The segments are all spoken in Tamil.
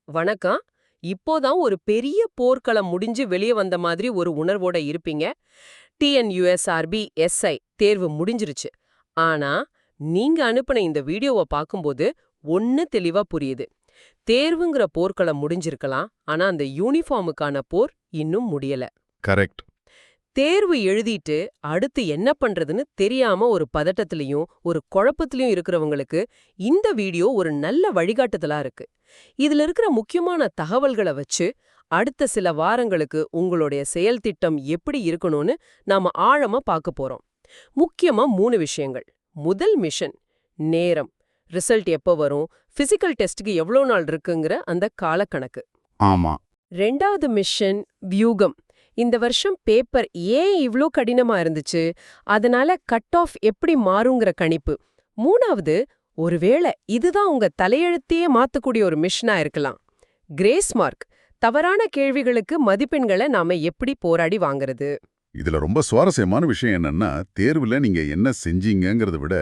வணக்கம். இப்போதான் ஒரு பெரிய போர்க்களம் முடிஞ்சு வெளிய வந்த மாதிரி ஒரு உணர்வோட இருப்பீங்க. டிஎன்யூஎஸ்ஆர்பி எஸ்ஐ தேர்வு முடிஞ்சிருச்சு. ஆனா, நீங்க அனுப்புன இந்த வீடியோவ பாக்கும்போது ஒண்ணு தெளிவா புரியுது. தேர்வுங்கிற போர்க்களம் முடிஞ்சிருக்கலாம். ஆனா அந்த யூனிஃபார்முக்கான போர் இன்னும் முடியல. கரெக்ட். தேர்வு எழுதிட்டு அடுத்து என்ன பண்றதுன்னு தெரியாம ஒரு பதட்டத்திலயும் ஒரு குழப்பத்திலயும் இருக்கிறவங்களுக்கு இந்த வீடியோ ஒரு நல்ல வழிகாட்டுதலா இருக்கு. இதுல இருக்கிற முக்கியமான தகவல்களை வச்சு அடுத்த சில வாரங்களுக்கு உங்களுடைய செயல் திட்டம் எப்படி இருக்கணும்னு நாம ஆழமா பார்க்க போறோம். முக்கியமா 3 விஷயங்கள். முதல் மிஷன் நேரம், ரிசல்ட் எப்போ வரும், பிசிக்கல் டெஸ்ட்க்கு எவ்வளோ நாள் இருக்குங்கிற அந்த காலக்கணக்கு. ஆமா. ரெண்டாவது மிஷன் வியூகம். இந்த வருஷம் பேப்பர் ஏன் இவ்ளோ கடினமா இருந்துச்சு, அதனால கட் ஆஃப் எப்படி மாறுங்கிற கணிப்பு. மூணாவது, ஒருவேளை இதுதான் உங்க தலையெழுத்தையே மாத்தக்கூடிய ஒரு மிஷனா இருக்கலாம். Grace mark. தவறான கேள்விகளுக்கு மதிப்பெண்களை நாம எப்படி போராடி வாங்குறது. இதுல ரொம்ப சுவாரஸ்யமான விஷயம் என்னன்னா, தேர்வுல நீங்க என்ன செஞ்சீங்கங்கிறத விட,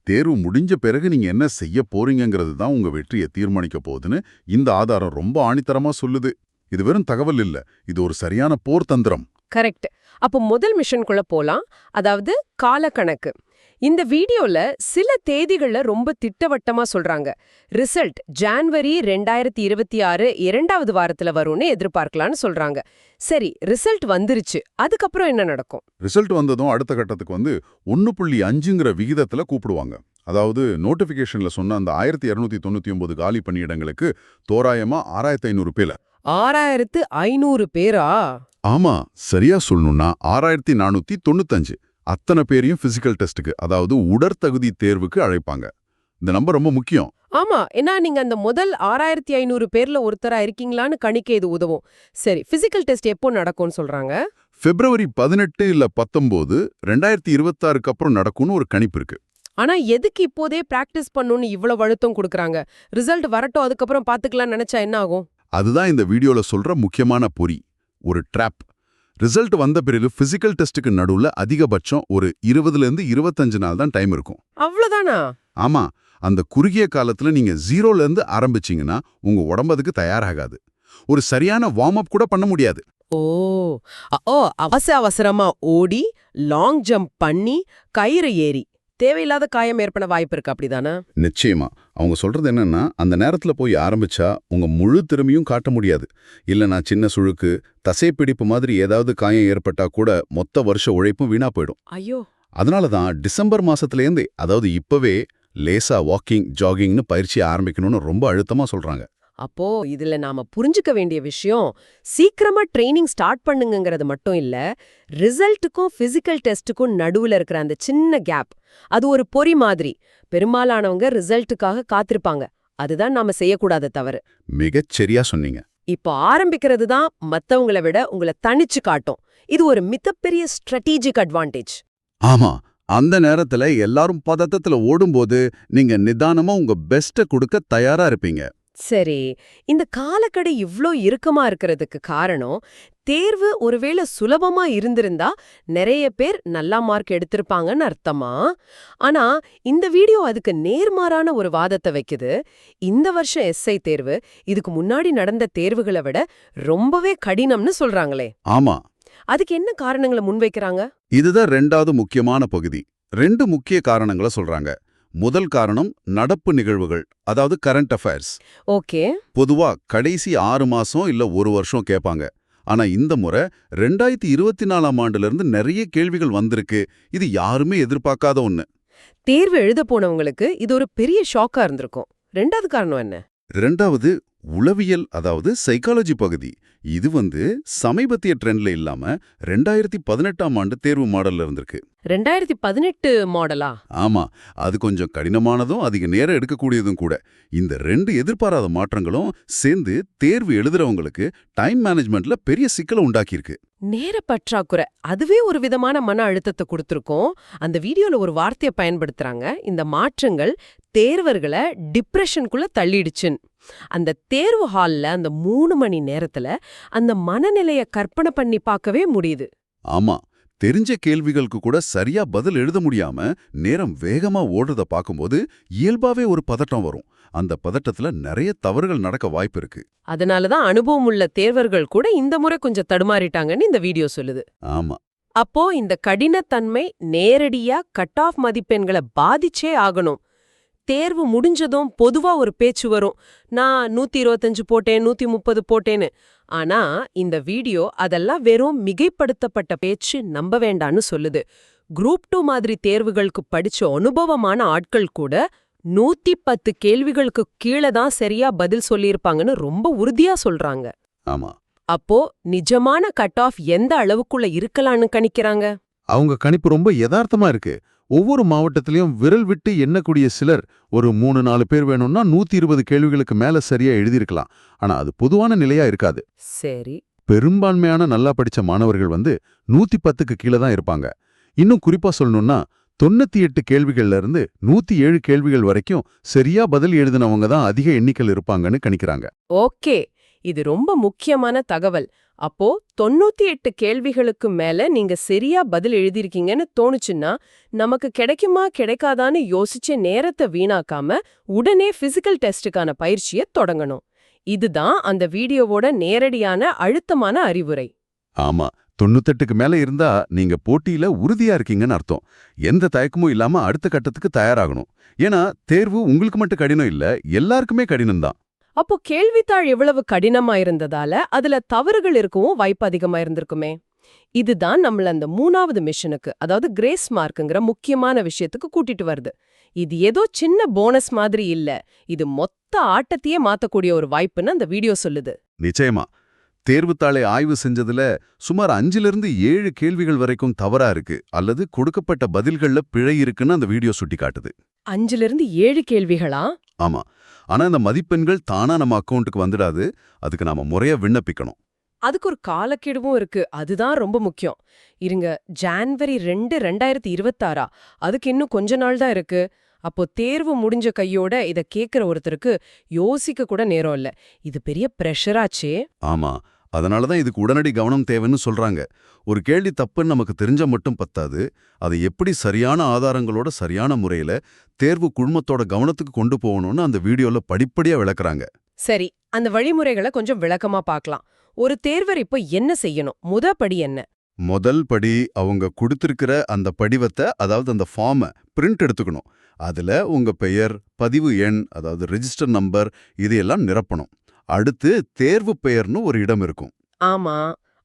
தேர்வு முடிஞ்ச பிறகு நீங்க என்ன செய்ய போறீங்கங்கிறது தான் உங்க வெற்றியை தீர்மானிக்க போகுதுன்னு இந்த ஆதாரம் ரொம்ப ஆணித்தரமா சொல்லுது. இது வெறும் தகவல் இல்ல, இது ஒரு சரியான போர் தந்திரம். கரெக்ட். அப்போ முதல் மிஷனுக்குள்ள போலாம். அதாவது காலக்கணக்கு. இந்த வீடியோல சில தேதிகள்ல ரொம்ப திட்டவட்டமா சொல்றாங்க. ரிசல்ட் ஜான்வரி 2026 இரண்டாவது வாரத்துல வரும்னு எதிர்பார்க்கலாம்னு சொல்றாங்க. சரி, ரிசல்ட் வந்துருச்சு, அதுக்கப்புறம் என்ன நடக்கும்? ரிசல்ட் வந்ததும் அடுத்த கட்டத்துக்கு 1.5ங்கிற விகிதத்துல கூப்பிடுவாங்க. அதாவது நோட்டிபிகேஷன்ல சொன்ன அந்த 1299 காலி பணியிடங்களுக்கு தோராயமா 6500 பேர். 6500 பேரா? ஆமா, சரியா சொல்லணும்னா 6495. அத்தனை பேரையும் பிசிக்கல் டெஸ்ட்டுக்கு, அதாவது உடற்தகுதி தேர்வுக்கு அழைப்பாங்க. இந்த நம்பர் ரொம்ப முக்கியம். ஆமா, ஏன்னா நீங்க அந்த முதல் 6500 பேர்ல ஒருத்தரா இருக்கீங்களான்னு கணிக்க இது உதவும். சரி, பிசிக்கல் டெஸ்ட் எப்போ நடக்கும்னு சொல்றாங்க? பிப்ரவரி 18 இல்ல 19, 2026க்கு அப்புறம் நடக்கும்னு ஒரு கணிப்பு இருக்கு. ஆனா எதுக்கு இப்போதே பிராக்டிஸ் பண்ணணும்னு இவ்வளவு அழுத்தம் கொடுக்கறாங்க? ரிசல்ட் வரட்டும், அதுக்கப்புறம் பாத்துக்கலாம்னு நினைச்சா என்ன ஆகும்? அதுதான் இந்த வீடியோல சொல்ற முக்கியமான பொறி. ஒரு ட்ராப். ரிசல்ட் வந்த பிறகு பிசிக்கல் டெஸ்ட்டுக்கு நடுவுல அதிகபட்சம் ஒரு 20லேருந்து 25 நாள் தான் டைம் இருக்கும். அவ்வளவுதானா? ஆமா, அந்த குறுகிய காலத்துல நீங்க 0லேருந்து ஆரம்பிச்சீங்கன்னா உங்க உடம்பு அதுக்கு தயாராகாது. ஒரு சரியான வார்ம் அப் கூட பண்ண முடியாது. ஓ ஓ அவசரமா ஓடி லாங் ஜம்ப் பண்ணி கயிறு ஏறி தேவையில்லாத காயம் ஏற்பட வாய்ப்பு இருக்கு, அப்படிதானே? நிச்சயமா. அவங்க சொல்றது என்னன்னா, அந்த நேரத்துல போய் ஆரம்பிச்சா உங்க முழு திறமையும் காட்ட முடியாது. இல்லனா சின்ன சுழுக்கு, தசைப்பிடிப்பு மாதிரி ஏதாவது காயம் ஏற்பட்டா கூட மொத்த வருஷ உழைப்பும் வீணா போயிடும். ஐயோ. அதனால தான் டிசம்பர் மாசத்துலேருந்தே, அதாவது இப்பவே லேசா வாக்கிங், ஜாகிங்னு பயிற்சி ஆரம்பிக்கணும்னு ரொம்ப அழுத்தமா சொல்றாங்க. அப்போ இதுல நாம புரிஞ்சுக்க வேண்டிய விஷயம், சீக்கிரமா ட்ரைனிங் ஸ்டார்ட் பண்ணுங்கிறது மட்டும் இல்ல, ரிசல்ட்டுக்கும் பிசிக்கல் டெஸ்ட்டுக்கும் நடுவுல இருக்கிற அந்த சின்ன கேப், அது ஒரு பொறி மாதிரி. பெரும்பாலானவங்க ரிசல்ட்டுக்காக காத்திருப்பாங்க. அதுதான் நாம செய்யக்கூடாத தவறு. மிகச் சரியா சொன்னீங்க. இப்போ ஆரம்பிக்கிறது தான் மத்தவங்கள விட உங்களை தனிச்சு காட்டும். இது ஒரு மிகப்பெரிய ஸ்ட்ராட்டஜிக் அட்வான்டேஜ். ஆமா, அந்த நேரத்துல எல்லாரும் பதட்டத்துல ஓடும்போது நீங்க நிதானமா உங்க பெஸ்ட்டை கொடுக்க தயாரா இருப்பீங்க. சரி, இந்த காலக்கெடு இவ்ளோ இறுக்கமா இருக்கிறதுக்கு காரணம், தேர்வு ஒருவேளை சுலபமா இருந்திருந்தா நிறைய பேர் நல்லா மார்க் எடுத்திருப்பாங்கன்னு அர்த்தமா? ஆனா இந்த வீடியோ அதுக்கு நேர்மாறான ஒரு வாதத்தை வைக்குது. இந்த வருஷம் எஸ்ஐ தேர்வு இதுக்கு முன்னாடி நடந்த தேர்வுகளை விட ரொம்பவே கடினம்னு சொல்றாங்களே. ஆமா, அதுக்கு என்ன காரணங்களை முன்வைக்கிறாங்க? இதுதான் 2வது முக்கியமான பகுதி. 2 முக்கிய காரணங்களை சொல்றாங்க. முதல் காரணம் நடப்பு நிகழ்வுகள், அதாவது கரண்ட் அஃபேர்ஸ். ஓகே. பொதுவா கடைசி 6 மாசம் இல்ல 1 வருஷம் கேட்பாங்க. ஆனா இந்த முறை 2024ஆம் ஆண்டுல இருந்து நிறைய கேள்விகள் வந்திருக்கு. இது யாருமே எதிர்பார்க்காத ஒண்ணு. தேர்வு எழுத போனவங்களுக்கு இது ஒரு பெரிய ஷாக்கா இருந்திருக்கும். ரெண்டாவது காரணம் என்ன? 2வது உளவியல், அதாவது சைக்காலஜி பகுதி. இது சமீபத்திய ட்ரெண்ட்ல இல்லாம 2018ஆம் ஆண்டு தேர்வு மாடல்ல இருந்திருக்கு. 2018 மாடலா? ஆமா, அது கொஞ்சம் கடினமானதும் அதிக நேரம் எடுக்கக்கூடியதும் கூட. இந்த 2 எதிர்பாராத மாற்றங்களும் சேர்ந்து தேர்வு எழுதுறவங்களுக்கு டைம் மேனேஜ்மெண்ட்ல பெரிய சிக்கலை உண்டாக்கியிருக்கு. நேர பற்றாக்குறை அதுவே ஒரு விதமான மன அழுத்தத்தை கொடுத்திருக்கோம். அந்த வீடியோல ஒரு வார்த்தையை பயன்படுத்துறாங்க, இந்த மாற்றங்கள் தேர்வர்களை டிப்ரெஷனுக்குள்ள தள்ளிடுச்சுன்னு. அந்த தேர்வு ஹால்ல அந்த 3 மணி நேரத்துல அந்த மனநிலைய கற்பனை பண்ணி பார்க்கவே முடியுது. ஆமா, தெரிஞ்ச கேள்விகளுக்கு கூட சரியா பதில் எழுத முடியாம நேரம் வேகமா ஓடுறத பார்க்கும்போது இயல்பாவே ஒரு பதட்டம் வரும். அந்த பதட்டத்துல நிறைய தவறுகள் நடக்க வாய்ப்பு இருக்கு. அதனாலதான் அனுபவம் உள்ள தேர்வர்கள் கூட இந்த முறை கொஞ்சம் தடுமாறிட்டாங்கன்னு இந்த வீடியோ சொல்லுது. ஆமா. அப்போ இந்த கடினத்தன்மை நேரடியா கட் ஆஃப் மதிப்பெண்களை பாதிச்சே ஆகணும். தேர்வு முடிஞ்சதும் பொதுவா ஒரு பேச்சு வரும், நான் 125 போட்டேன் 130 போட்டேன்னு. ஆனா இந்த வீடியோ அதெல்லாம் வெறும் மிகைப்படுத்தப்பட்ட பேச்சு, நம்ப வேண்டான்னு சொல்லுது. குரூப் 2 மாதிரி தேர்வுகளுக்கு படிச்ச அனுபவமான ஆட்கள் கூட 110 கேள்விகளுக்கு கீழே தான் சரியா பதில் சொல்லியிருப்பாங்கன்னு ரொம்ப உறுதியா சொல்றாங்க. ஆமா. அப்போ நிஜமான கட் ஆஃப் எந்த அளவுக்குள்ள இருக்கலாம்னு கணிக்கிறாங்க? அவங்க கணிப்பு ரொம்ப யதார்த்தமா இருக்கு. ஒவ்வொரு மாவட்டத்திலயும் விரல் விட்டு எண்ணக்கூடிய சிலர் ஒரு 3-4 பேர் வேணும்னா 120 கேள்விகளுக்கு மேல சரியா எழுதியிருக்கலாம். ஆனா அது பொதுவான நிலையா இருக்காது. சரி. பெரும்பான்மையான நல்லா படிச்ச மாணவர்கள் 110க்கு கீழே தான் இருப்பாங்க. இன்னும் குறிப்பா சொல்லணும்னா 98 கேள்விகள்ல இருந்து 107 கேள்விகள் வரைக்கும் சரியா பதில் எழுதினவங்க தான் அதிக எண்ணிக்கையில் இருப்பாங்கன்னு கணிக்கிறாங்க. ஓகே, இது ரொம்ப முக்கியமான தகவல். அப்போ 98 கேள்விகளுக்கு மேல நீங்க சரியா பதில் எழுதிருக்கீங்கன்னு தோணுச்சுன்னா, நமக்கு கிடைக்குமா கிடைக்காதான்னு யோசிச்ச நேரத்தை வீணாக்காம உடனே பிசிக்கல் டெஸ்டுக்கான பயிற்சியை தொடங்கணும். இதுதான் அந்த வீடியோவோட நேரடியான அழுத்தமான அறிவுரை. ஆமா, 98க்கு மேல இருந்தா நீங்க போட்டியில உறுதியா இருக்கீங்கன்னு அர்த்தம். எந்த தயக்கமும் இல்லாம அடுத்த கட்டத்துக்கு தயாராகணும். ஏன்னா தேர்வு உங்களுக்கு மட்டும் கடினம் இல்ல, எல்லாருக்குமே கடினம் தான். அப்போ கேள்வித்தாள் எவ்வளவு கடினமா இருந்ததால அதுல தவறுகள் இருக்கவும் வாய்ப்பு அதிகமா இருந்திருக்குமே. இதுதான் நம்மள அந்த 3வது மிஷனுக்கு, அதாவது கிரேஸ் மார்க்குங்கிற முக்கியமான விஷயத்துக்கு கூட்டிட்டு வருது. இது ஏதோ சின்ன போனஸ் மாதிரி இல்ல, இது மொத்த ஆட்டத்தையே மாத்தக்கூடிய ஒரு வாய்ப்புன்னு அந்த வீடியோ சொல்லுது. நிச்சயமா. தேர்வுத்தாளை ஆய்வு செஞ்சதுல சுமார் 5லிருந்து 7 கேள்விகள் வரைக்கும் தவறா இருக்கு அல்லது கொடுக்கப்பட்ட பதில்கள்ல பிழை இருக்குன்னு அந்த வீடியோ சுட்டி காட்டுது. 5லிருந்து 7 கேள்விகளா? ஆமா. ஆனா இந்த மதிப்பெண்கள் தானா நம்ம அக்கவுண்ட்டுக்கு வந்துடாது. அதுக்கு நாம முறையா விண்ணப்பிக்கணும். அதுக்கு ஒரு காலக்கெடுவும் இருக்கு, அதுதான் ரொம்ப முக்கியம். இருங்க, ஜான்வரி 2, 2026 அதுக்கு இன்னும் கொஞ்ச நாள் தான் இருக்கு. அப்போ தேர்வு முடிஞ்ச கையோட இத கேக்குற ஒருத்தருக்கு யோசிக்க கூட நேரம் இல்ல. இது பெரிய பிரஷராச்சே. ஆமா. அதனால தான் இதுக்கு உடனடி கவனம் தேவைன்னு சொல்றாங்க. ஒரு கேள்வி தப்புன்னு நமக்கு தெரிஞ்ச மட்டும் பத்தாது. அதை எப்படி சரியான ஆதாரங்களோட சரியான முறையில தேர்வு குழுமத்தோட கவனத்துக்கு கொண்டு போகணும்னு அந்த வீடியோல படிப்படியா விளக்குறாங்க. சரி, அந்த வழிமுறைகளை கொஞ்சம் விளக்கமா பார்க்கலாம். ஒரு தேர்வர் இப்போ என்ன செய்யணும்? படி என்ன? முதல் படி, அவங்க கொடுத்திருக்கிற அந்த படிவத்தை, அதாவது அந்த ஃபார்மை பிரிண்ட் எடுத்துக்கணும். அதுல உங்க பெயர், பதிவு எண், அதாவது ரெஜிஸ்டர் நம்பர், இதையெல்லாம் நிரப்பணும். அடுத்து தேர்வு பெயர்னு ஒரு இடம் இருக்கும். ஆமா,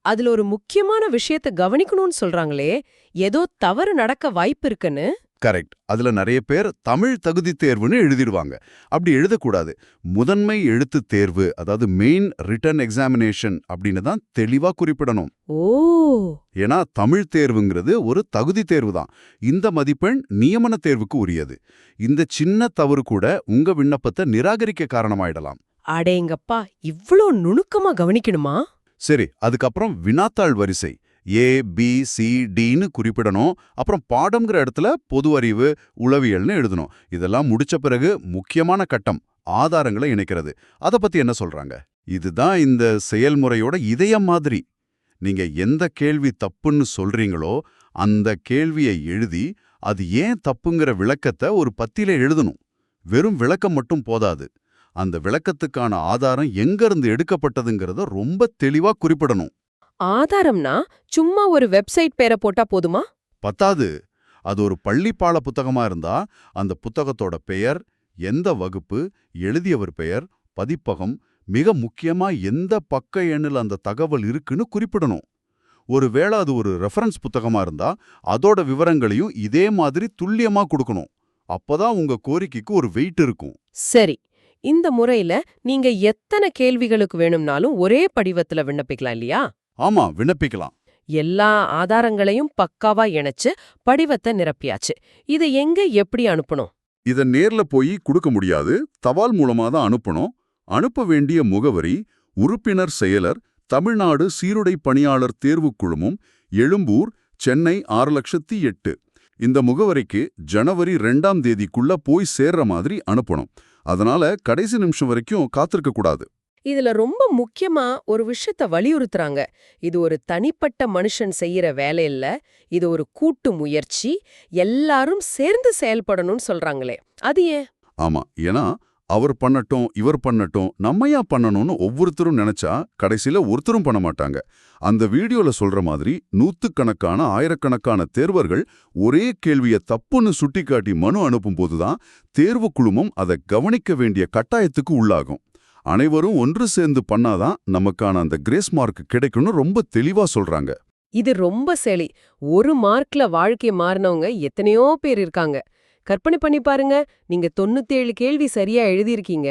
அதுல ஒரு முக்கியமான விஷயத்தை கவனிக்கணும்னு சொல்றாங்களே, ஏதோ தவறு நடக்க வாய்ப்பு இருக்குன்னு. கரெக்ட். அதுல நிறைய பேர் தமிழ் தகுதி தேர்வுன்னு எழுதிடுவாங்க. அப்படி எழுதக்கூடாது. முதன்மை எழுத்து தேர்வு, அதாவது மெயின் ரிட்டன் எக்ஸாமினேஷன் அப்படின்னு தான் தெளிவா குறிப்பிடணும். ஓ. ஏன்னா தமிழ் தேர்வுங்கிறது ஒரு தகுதி தேர்வு தான். இந்த மதிப்பெண் நியமன தேர்வுக்கு உரியது. இந்த சின்ன தவறு கூட உங்க விண்ணப்பத்தை நிராகரிக்க காரணமாயிடலாம். அடேங்கப்பா, இவ்ளோ நுணுக்கமா கவனிக்கணுமா? சரி, அதுக்கப்புறம் வினாத்தாள் வரிசை ஏ, பி, சி, டின்னு குறிப்பிடணும். அப்புறம் பாடம்ங்கிற இடத்துல பொது அறிவு, உளவியல்னு எழுதணும். இதெல்லாம் முடிச்ச பிறகு முக்கியமான கட்டம், ஆதாரங்களை இணைக்கிறது. அதை பத்தி என்ன சொல்றாங்க? இதுதான் இந்த செயல்முறையோட இதயம் மாதிரி. நீங்க எந்த கேள்வி தப்புன்னு சொல்றீங்களோ அந்த கேள்வியை எழுதி அது ஏன் தப்புங்கிற விளக்கத்தை ஒரு பத்தியில எழுதணும். வெறும் விளக்கம் மட்டும் போதாது. அந்த விளக்கத்துக்கான ஆதாரம் எங்கிருந்து எடுக்கப்பட்டதுங்கிறத ரொம்ப தெளிவா குறிப்பிடணும். ஆதாரம்னா சும்மா ஒரு வெப்சைட் பேரை போட்டா போதுமா? பத்தாது. அது ஒரு பள்ளிப்பாட புத்தகமா இருந்தா அந்த புத்தகத்தோட பெயர், எந்த வகுப்பு, எழுதியவர் பெயர், பதிப்பகம், மிக முக்கியமா எந்த பக்க எண்ணில் அந்த தகவல் இருக்குன்னு குறிப்பிடணும். ஒருவேளை அது ஒரு ரெஃபரன்ஸ் புத்தகமா இருந்தா அதோட விவரங்களையும் இதே மாதிரி துல்லியமா கொடுக்கணும். அப்பதான் உங்க கோரிக்கைக்கு ஒரு வெயிட் இருக்கும். சரி, இந்த முறையில நீங்க எத்தனை கேள்விகளுக்கு வேணும்னாலும் ஒரே படிவத்துல விண்ணப்பிக்கலாம் இல்லையா? ஆமா, விண்ணப்பிக்கலாம். எல்லா ஆதாரங்களையும் பக்காவா இணைச்சு படிவத்தை நிரப்பியாச்சு. இதை எங்க எப்படி அனுப்பணும்? இத நேர்ல போய் கொடுக்க முடியாது. தபால் மூலமா தான் அனுப்பணும். அனுப்ப வேண்டிய முகவரி உறுப்பினர் செயலர், தமிழ்நாடு சீருடை பணியாளர் தேர்வுக் குழுமம், எழும்பூர், சென்னை 6,08,000. இந்த முகவரிக்கு ஜனவரி 2ஆம் தேதிக்குள்ள போய் சேர்ற மாதிரி அனுப்பணும். அதனால கடைசி நிமிஷம் வரைக்கும் காத்திருக்க கூடாது. இதுல ரொம்ப முக்கியமா ஒரு விஷயத்த வலியுறுத்துறாங்க. இது ஒரு தனிப்பட்ட மனுஷன் செய்யற வேலை இல்ல, இது ஒரு கூட்டு முயற்சி, எல்லாரும் சேர்ந்து செயல்படணும்னு சொல்றாங்களே, அது ஏன்? ஆமா, ஏன்னா அவர் பண்ணட்டும், இவர் பண்ணட்டும், நம்ம ஏன் பண்ணணும்னு ஒவ்வொருத்தரும் நினைச்சா கடைசியில ஒருத்தரும் பண்ண மாட்டாங்க. அந்த வீடியோல சொல்ற மாதிரி நூத்துக்கணக்கான ஆயிரக்கணக்கான தேர்வர்கள் ஒரே கேள்வியை தப்புன்னு சுட்டிக்காட்டி மனு அனுப்பும் போதுதான் தேர்வு குழுமம் அதை கவனிக்க வேண்டிய கட்டாயத்துக்கு உள்ளாகும். அனைவரும் ஒன்று சேர்ந்து பண்ணாதான் நமக்கான அந்த கிரேஸ் மார்க் கிடைக்கும்னு ரொம்ப தெளிவா சொல்றாங்க. இது ரொம்ப சரி. ஒரு மார்க்ல வாழ்க்கை மாறினவங்க எத்தனையோ பேர் இருக்காங்க. கற்பனை பண்ணி பாருங்க, நீங்க 97 கேள்வி சரியா எழுதியிருக்கீங்க,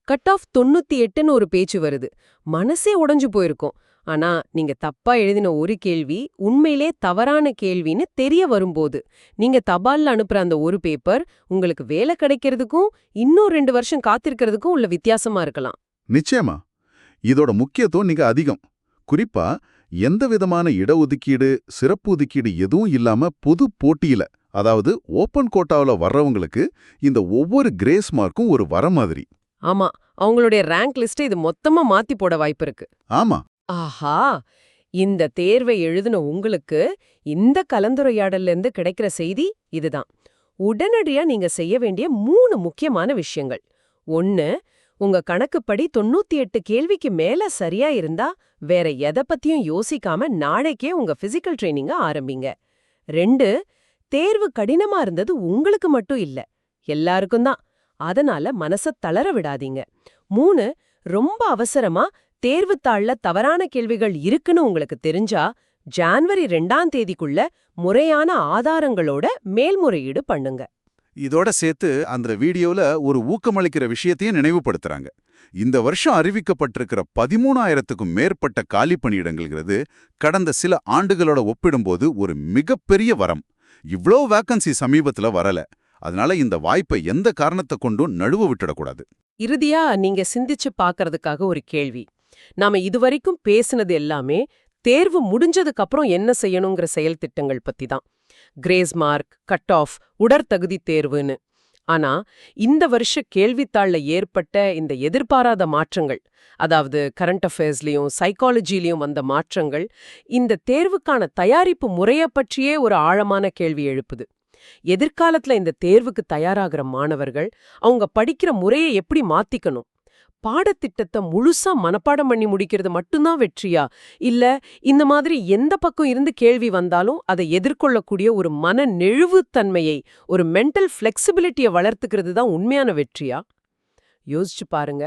கட் ஆஃப் 98ன்னு ஒரு பேச்சு வருது. மனசே உடைஞ்சு போயிருக்கும். ஆனா நீங்க தப்பா எழுதின ஒரு கேள்வி உண்மையிலே தவறான கேள்வின்னு தெரிய வரும்போது, நீங்க தபால்ல அனுப்புற அந்த ஒரு பேப்பர் உங்களுக்கு வேலை கிடைக்கிறதுக்கும் இன்னும் 2 வருஷம் காத்திருக்கிறதுக்கும் உள்ள வித்தியாசமா இருக்கலாம். நிச்சயமா இதோட முக்கியத்துவம் நீங்க அதிகம். குறிப்பா எந்த விதமான இடஒதுக்கீடு, சிறப்பு ஒதுக்கீடு எதுவும் இல்லாம பொது போட்டியில, அதாவது ஓப்பன் கோட்டாவுல வர்றவங்களுக்கு இந்த ஒவ்வொரு கிரேஸ் மார்க்கும் ஒரு வர மாதிரி. ஆமா, அவங்களுடைய ரேங்க் லிஸ்ட் இது மொத்தமா மாத்தி போட வாய்ப்பு இருக்கு. ஆமா, ஆஹா! இந்த தேர்வை எழுதின உங்களுக்கு இந்த கலந்துரையாடல்ல இருந்து கிடைக்கிற செய்தி இதுதான். உடனடியா நீங்க செய்ய வேண்டிய 3 முக்கியமான விஷயங்கள். 1, உங்க கணக்குப்படி 98 கேள்விக்கு மேல சரியா இருந்தா வேற எதை பத்தியும் யோசிக்காம நாளைக்கே உங்க பிசிக்கல் ட்ரெய்னிங்க ஆரம்பிங்க. 2, தேர்வு கடினமா இருந்தது உங்களுக்கு மட்டும் இல்ல, எல்லாருக்கும் தான். அதனால மனச தளர விடாதீங்க. 3, ரொம்ப அவசரமா தேர்வுத்தாள்ல தவறான கேள்விகள் இருக்குன்னு உங்களுக்கு தெரிஞ்சா ஜான்வரி 2ஆம் தேதிக்குள்ள முறையான ஆதாரங்களோட மேல்முறையீடு பண்ணுங்க. இதோட சேர்த்து அந்த வீடியோல ஒரு ஊக்கமளிக்கிற விஷயத்தையும் நினைவுபடுத்துறாங்க. இந்த வருஷம் அறிவிக்கப்பட்டிருக்கிற 13,000க்கும் மேற்பட்ட காலி பணியிடங்கள்ங்கிறது கடந்த சில ஆண்டுகளோட ஒப்பிடும்போது ஒரு மிகப்பெரிய வரம். இவ்ளோ வேக்கன்சி சமீபத்துல வரல. அதனால இந்த வாய்ப்பை எந்த காரணத்தை கொண்டும் நழுவ விட்டுடக்கூடாது. இறுதியா நீங்க சிந்திச்சு பார்க்கறதுக்காக ஒரு கேள்வி. நாம இதுவரைக்கும் பேசுனது எல்லாமே தேர்வு முடிஞ்சதுக்கு அப்புறம் என்ன செய்யணுங்கிற செயல் திட்டங்கள் பத்தி தான். கிரேஸ் மார்க், கட் ஆஃப், உடற்தகுதி தேர்வுன்னு. ஆனா இந்த வருஷ கேள்வித்தாள்ல ஏற்பட்ட இந்த எதிர்பாராத மாற்றங்கள், அதாவது கரண்ட் அஃபேர்ஸ்லயும் சைக்காலஜிலயும் வந்த மாற்றங்கள், இந்த தேர்வுக்கான தயாரிப்பு முறைய பற்றியே ஒரு ஆழமான கேள்வி எழுப்புது. எதிர்காலத்துல இந்த தேர்வுக்கு தயாராகிற மாணவர்கள் அவங்க படிக்கிற முறையை எப்படி மாத்திக்கணும்? பாடத்திட்டத்தை முழுசா மனப்பாடம் பண்ணி முடிக்கிறது மட்டும்தான் வெற்றியா? இல்ல இந்த மாதிரி எந்த பக்கம் இருந்து கேள்வி வந்தாலும் அதை எதிர்கொள்ளக்கூடிய ஒரு மன நெழிவுத்தன்மையை, ஒரு மென்டல் ஃபிளெக்சிபிலிட்டியை வளர்த்துக்கிறது தான் உண்மையான வெற்றியா? யோசிச்சு பாருங்க.